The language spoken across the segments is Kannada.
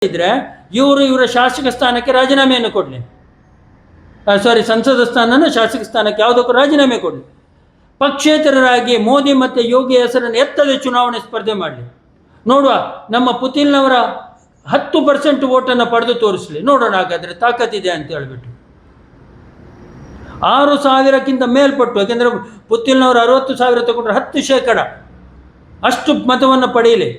ಇದ್ರೆ ಇವರ ಶಾಸಕ ಸ್ಥಾನಕ್ಕೆ ರಾಜೀನಾಮೆಯನ್ನು ಕೊಡಲಿ, ಸಂಸದ ಸ್ಥಾನನ ಶಾಸಕ ಸ್ಥಾನಕ್ಕೆ ಯಾವುದಕ್ಕೂ ರಾಜೀನಾಮೆ ಕೊಡಲಿ. ಪಕ್ಷೇತರರಾಗಿ ಮೋದಿ ಮತ್ತು ಯೋಗಿ ಹೆಸರನ್ನು ಎತ್ತದೆ ಚುನಾವಣೆ ಸ್ಪರ್ಧೆ ಮಾಡಲಿ. ನೋಡುವ, ನಮ್ಮ ಪುತಿಲ್ನವರ 10% ಓಟನ್ನು ಪಡೆದು ತೋರಿಸಲಿ, ನೋಡೋಣ ಹಾಗಾದರೆ ತಾಕತ್ತಿದೆ ಅಂತ ಹೇಳ್ಬಿಟ್ಟು. 6,000ಕ್ಕಿಂತ ಮೇಲ್ಪಟ್ಟು, ಯಾಕೆಂದರೆ ಪುತಿಲ್ನವರು 60,000 ತಗೊಂಡ್ರೆ 10% ಅಷ್ಟು ಮತವನ್ನು ಪಡೆಯಲಿ.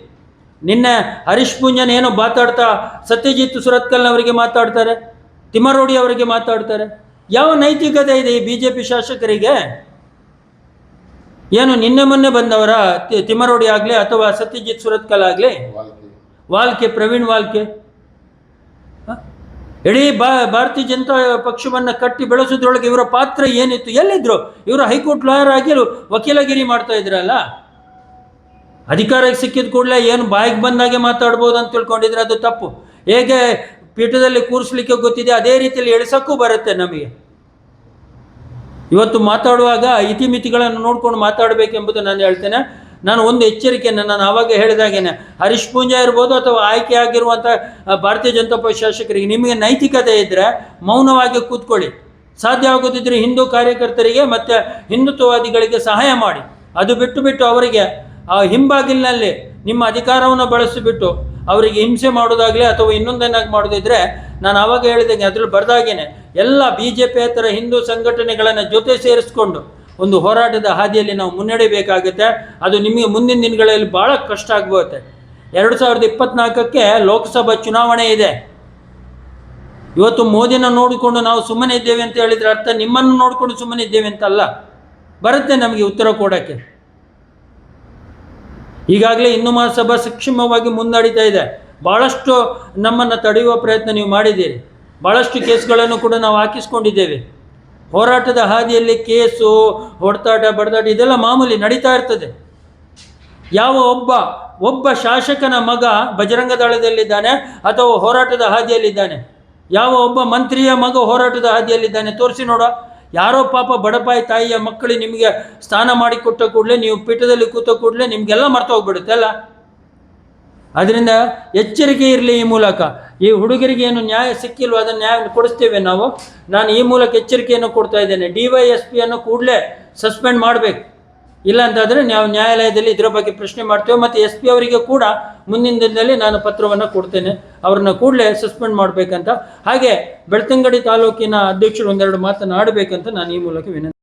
ನಿನ್ನೆ ಹರೀಶ್ ಪೂಂಜನ್ ಏನೋ ಮಾತಾಡ್ತಾ ಸತ್ಯಜಿತ್ ಸುರತ್ಕಲ್ ಅವರಿಗೆ ಮಾತಾಡ್ತಾರೆ, ತಿಮ್ಮರೋಡಿ ಅವರಿಗೆ ಮಾತಾಡ್ತಾರೆ. ಯಾವ ನೈತಿಕತೆ ಇದೆ ಈ BJP ಶಾಸಕರಿಗೆ? ಏನು ನಿನ್ನೆ ಮೊನ್ನೆ ಬಂದವರ ತಿಮ್ಮರೋಡಿ ಆಗಲಿ ಅಥವಾ ಸತ್ಯಜಿತ್ ಸುರತ್ಕಲ್ ಆಗಲಿ, ಪ್ರವೀಣ್ ವಾಲ್ಕೆ, ಇಡೀ ಭಾರತೀಯ ಜನತಾ ಪಕ್ಷವನ್ನು ಕಟ್ಟಿ ಬೆಳೆಸೋದ್ರೊಳಗೆ ಇವರ ಪಾತ್ರ ಏನಿತ್ತು? ಎಲ್ಲಿದ್ರು ಇವರು? ಹೈಕೋರ್ಟ್ ಲಾಯರ್ ಆಗಿ ವಕೀಲಗಿರಿ ಮಾಡ್ತಾ ಇದ್ರಲ್ಲ. ಅಧಿಕಾರಕ್ಕೆ ಸಿಕ್ಕಿದ ಕೂಡಲೇ ಏನು ಬಾಯಿಗೆ ಬಂದಾಗೆ ಮಾತಾಡ್ಬೋದು ಅಂತ ತಿಳ್ಕೊಂಡಿದ್ರೆ ಅದು ತಪ್ಪು. ಹೇಗೆ ಪೀಠದಲ್ಲಿ ಕೂರಿಸ್ಲಿಕ್ಕೆ ಗೊತ್ತಿದೆ ಅದೇ ರೀತಿಯಲ್ಲಿ ಎಳಿಸೋಕ್ಕೂ ಬರುತ್ತೆ ನಮಗೆ. ಇವತ್ತು ಮಾತಾಡುವಾಗ ಇತಿಮಿತಿಗಳನ್ನು ನೋಡ್ಕೊಂಡು ಮಾತಾಡಬೇಕೆಂಬುದು ನಾನು ಹೇಳ್ತೇನೆ. ನಾನು ಒಂದು ಎಚ್ಚರಿಕೆಯನ್ನು ನಾನು ಆವಾಗ ಹೇಳಿದಾಗೇನೆ, ಹರೀಶ್ ಪೂಂಜಾ ಇರ್ಬೋದು ಅಥವಾ ಆಯ್ಕೆ ಆಗಿರುವಂಥ ಭಾರತೀಯ ಜನತಾ ಪಕ್ಷ ಶಾಸಕರಿಗೆ ನಿಮಗೆ ನೈತಿಕತೆ ಇದ್ದರೆ ಮೌನವಾಗಿ ಕೂತ್ಕೊಳ್ಳಿ. ಸಾಧ್ಯ ಆಗೋದಿದ್ದರೆ ಹಿಂದೂ ಕಾರ್ಯಕರ್ತರಿಗೆ ಮತ್ತು ಹಿಂದುತ್ವವಾದಿಗಳಿಗೆ ಸಹಾಯ ಮಾಡಿ. ಅದು ಬಿಟ್ಟು ಅವರಿಗೆ ಆ ಹಿಂಬಾಗಿಲಿನಲ್ಲಿ ನಿಮ್ಮ ಅಧಿಕಾರವನ್ನು ಬಳಸಿಬಿಟ್ಟು ಅವರಿಗೆ ಹಿಂಸೆ ಮಾಡೋದಾಗಲಿ ಅಥವಾ ಇನ್ನೊಂದೇನಾಗಿ ಮಾಡೋದಿದ್ರೆ, ನಾನು ಆವಾಗ ಹೇಳಿದಂಗೆ ಅದ್ರಲ್ಲಿ ಬರ್ದಾಗೇನೆ ಎಲ್ಲ BJPಯೇತರ ಹಿಂದೂ ಸಂಘಟನೆಗಳನ್ನು ಜೊತೆ ಸೇರಿಸ್ಕೊಂಡು ಒಂದು ಹೋರಾಟದ ಹಾದಿಯಲ್ಲಿ ನಾವು ಮುನ್ನಡೆಯಬೇಕಾಗುತ್ತೆ. ಅದು ನಿಮಗೆ ಮುಂದಿನ ದಿನಗಳಲ್ಲಿ ಭಾಳ ಕಷ್ಟ ಆಗ್ಬೋಗುತ್ತೆ. 2024ಕ್ಕೆ ಲೋಕಸಭಾ ಚುನಾವಣೆ ಇದೆ. ಇವತ್ತು ಮೋದಿನ ನೋಡಿಕೊಂಡು ನಾವು ಸುಮ್ಮನೆ ಇದ್ದೇವೆ ಅಂತ ಹೇಳಿದರೆ ಅರ್ಥ ನಿಮ್ಮನ್ನು ನೋಡಿಕೊಂಡು ಸುಮ್ಮನೆ ಇದ್ದೇವೆ ಅಂತಲ್ಲ, ಬರುತ್ತೆ ನಮಗೆ ಉತ್ತರ ಕೊಡೋಕ್ಕೆ. ಈಗಾಗಲೇ ಹಿಂದೂ ಮಹಾಸಭಾ ಸೂಕ್ಷ್ಮವಾಗಿ ಮುನ್ನಡೀತಾ ಇದೆ. ಭಾಳಷ್ಟು ನಮ್ಮನ್ನು ತಡೆಯುವ ಪ್ರಯತ್ನ ನೀವು ಮಾಡಿದ್ದೀರಿ. ಭಾಳಷ್ಟು ಕೇಸ್ಗಳನ್ನು ಕೂಡ ನಾವು ಹಾಕಿಸ್ಕೊಂಡಿದ್ದೇವೆ. ಹೋರಾಟದ ಹಾದಿಯಲ್ಲಿ ಕೇಸು, ಹೊಡೆದಾಟ, ಬಡದಾಟ ಇದೆಲ್ಲ ಮಾಮೂಲಿ ನಡೀತಾ ಇರ್ತದೆ. ಯಾವ ಒಬ್ಬ ಶಾಸಕನ ಮಗ ಬಜರಂಗ ದಳದಲ್ಲಿದ್ದಾನೆ ಅಥವಾ ಹೋರಾಟದ ಹಾದಿಯಲ್ಲಿದ್ದಾನೆ? ಯಾವ ಒಬ್ಬ ಮಂತ್ರಿಯ ಮಗ ಹೋರಾಟದ ಹಾದಿಯಲ್ಲಿದ್ದಾನೆ? ತೋರಿಸಿ ನೋಡ. ಯಾರೋ ಪಾಪ ಬಡಪಾಯಿ ತಾಯಿಯ ಮಕ್ಕಳು ನಿಮಗೆ ಸ್ನಾನ ಮಾಡಿಕೊಟ್ಟ ಕೂಡಲೇ, ನೀವು ಪೀಠದಲ್ಲಿ ಕೂತ ಕೂಡಲೇ ನಿಮಗೆಲ್ಲ ಮರ್ತು ಹೋಗ್ಬಿಡುತ್ತೆ ಅಲ್ಲ. ಅದರಿಂದ ಎಚ್ಚರಿಕೆ ಇರಲಿ. ಈ ಮೂಲಕ ಈ ಹುಡುಗರಿಗೆ ಏನು ನ್ಯಾಯ ಸಿಕ್ಕಿಲ್ವೋ ಅದನ್ನು ನ್ಯಾಯ ಕೊಡಿಸ್ತೇವೆ ನಾವು. ನಾನು ಈ ಮೂಲಕ ಎಚ್ಚರಿಕೆಯನ್ನು ಕೊಡ್ತಾ ಇದ್ದೇನೆ. DYSPಯನ್ನು ಕೂಡಲೇ ಸಸ್ಪೆಂಡ್ ಮಾಡಬೇಕು. ಇಲ್ಲ ಅಂತಾದರೆ ನಾವು ನ್ಯಾಯಾಲಯದಲ್ಲಿ ಇದರ ಬಗ್ಗೆ ಪ್ರಶ್ನೆ ಮಾಡ್ತೇವೆ. ಮತ್ತು SP ಅವರಿಗೆ ಕೂಡ ಮುಂದಿನ ದಿನದಲ್ಲಿ ನಾನು ಪತ್ರವನ್ನು ಕೊಡ್ತೇನೆ, ಅವ್ರನ್ನ ಕೂಡಲೇ ಸಸ್ಪೆಂಡ್ ಮಾಡಬೇಕಂತ. ಹಾಗೆ ಬೆಳ್ತಂಗಡಿ ತಾಲೂಕಿನ ಅಧ್ಯಕ್ಷರು ಒಂದೆರಡು ಮಾತನ್ನು ಆಡಬೇಕಂತ ನಾನು ಈ ಮೂಲಕ ವಿನಂತಿ